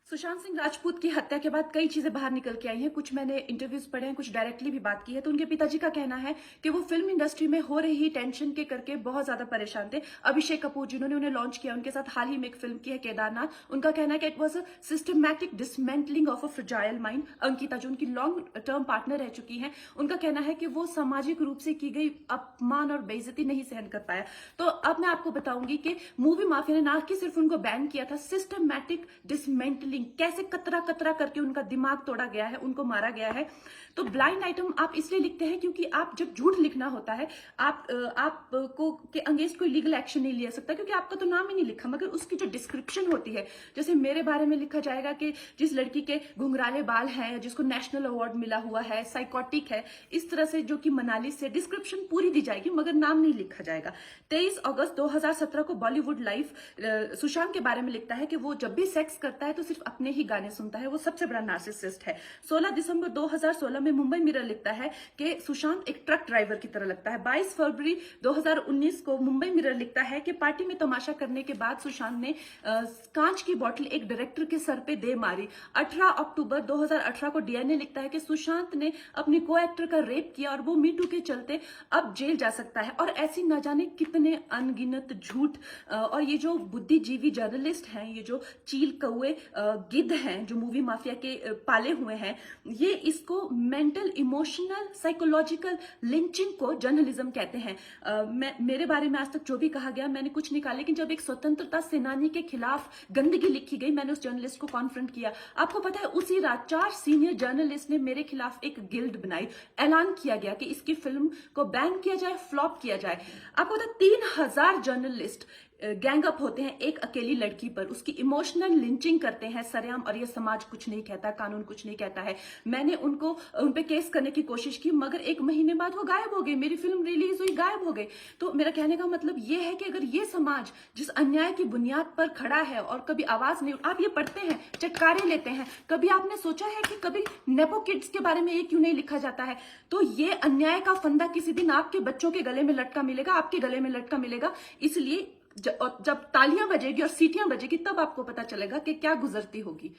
सुशांत सिंह राजपूत की हत्या के बाद कई चीजें बाहर निकल के आई हैं। कुछ मैंने इंटरव्यूज पढ़े हैं, कुछ डायरेक्टली भी बात की है। तो उनके पिताजी का कहना है कि वो फिल्म इंडस्ट्री में हो रही टेंशन के करके बहुत ज्यादा परेशान थे। अभिषेक कपूर जिन्होंने उन्हें लॉन्च किया, उनके साथ हाल ही में एक फिल्म की है केदारनाथ। उनका कहना है कि it was a systematic dismantling of a fragile mind. Ankita जो उनकी लॉन्ग टर्म पार्टनर रह चुकी है, उनका कहना है कि वो सामाजिक रूप से की गई अपमान और बेइज्जती नहीं सहन कर पाया। तो अब मैं आपको बताऊंगी कि मूवी माफिया ने ना कि सिर्फ उनको बैन किया था, सिस्टमैटिक डिसमेंटलिंग कैसे कतरा कतरा करके उनका दिमाग तोड़ा गया है, उनको मारा गया है। तो ब्लाइंड आइटम आप इसलिए लिखते हैं क्योंकि आप जब झूठ लिखना होता है, आप को के अगेंस्ट कोई लीगल एक्शन नहीं लिया सकता क्योंकि आपका तो नाम ही नहीं लिखा, मगर उसकी जो डिस्क्रिप्शन होती है, जैसे मेरे बारे में लिखा जाएगा कि जिस लड़की के घुंघराले बाल हैं, जिसको नेशनल अवार्ड मिला हुआ है, साइकोटिक है, इस तरह से जो कि मनाली से डिस्क्रिप्शन पूरी दी जाएगी मगर नाम नहीं लिखा जाएगा। 23 अगस्त 2017 को बॉलीवुड लाइव सुशांत के बारे में लिखता है कि वो जब भी सेक्स करता है तो सिर्फ अपने ही गाने सुनता है, वो सबसे बड़ा नार्सिसिस्ट है। 16 दिसंबर 2016 में मुंबई मिरर लिखता है कि सुशांत एक ट्रक ड्राइवर की तरह लगता है। 22 फरवरी 2019 को मुंबई मिरर लिखता है कि पार्टी में तमाशा करने के बाद सुशांत ने कांच की बोतल एक डायरेक्टर के सर पे दे मारी। 18 अक्टूबर 2018 को डीएनए लिखता है कि सुशांत ने अपनी को एक्टर का रेप किया और वो मीटू के चलते अब जेल जा सकता है। और ऐसी न जाने कितने अनगिनत झूठ। और ये जो बुद्धिजीवी जर्नलिस्ट हैं, ये जो चील कौए गिद्ध हैं जो मूवी माफिया के पाले हुए हैं, ये इसको मेंटल इमोशनल साइकोलॉजिकल लिंचिंग को जर्नलिज्म कहते हैं। मेरे बारे में आज तक जो भी कहा गया मैंने कुछ नहीं कहा, लेकिन जब एक स्वतंत्रता सेनानी के खिलाफ गंदगी लिखी गई, मैंने उस जर्नलिस्ट को कॉन्फ्रंट किया। आपको पता है उसी रात 4 सीनियर जर्नलिस्ट ने मेरे खिलाफ एक गिल्ड बनाई। ऐलान किया गया कि इसकी फिल्म को बैन किया जाए, फ्लॉप किया जाए। आपको पता है 3000 जर्नलिस्ट गैंग अप होते हैं एक अकेली लड़की पर, उसकी इमोशनल लिंचिंग करते हैं सरेआम, और ये समाज कुछ नहीं कहता, कानून कुछ नहीं कहता है। मैंने उन पे केस करने की कोशिश की मगर 1 महीने बाद वो गायब हो गई, मेरी फिल्म रिलीज हुई, गायब हो गई। तो मेरा कहने का मतलब ये है कि अगर ये समाज जिस अन्याय की बुनियाद पर खड़ा है और कभी आवाज नहीं, आप ये पढ़ते हैं, चटकारे लेते हैं, कभी आपने सोचा है कि कभी नेपो किड्स के बारे में ये क्यों नहीं लिखा जाता है? तो ये अन्याय का फंदा किसी दिन आपके बच्चों के गले में लटका मिलेगा, आपके गले में लटका मिलेगा। इसलिए जब तालियां बजेगी और सीटियां बजेगी तब आपको पता चलेगा कि क्या गुजरती होगी।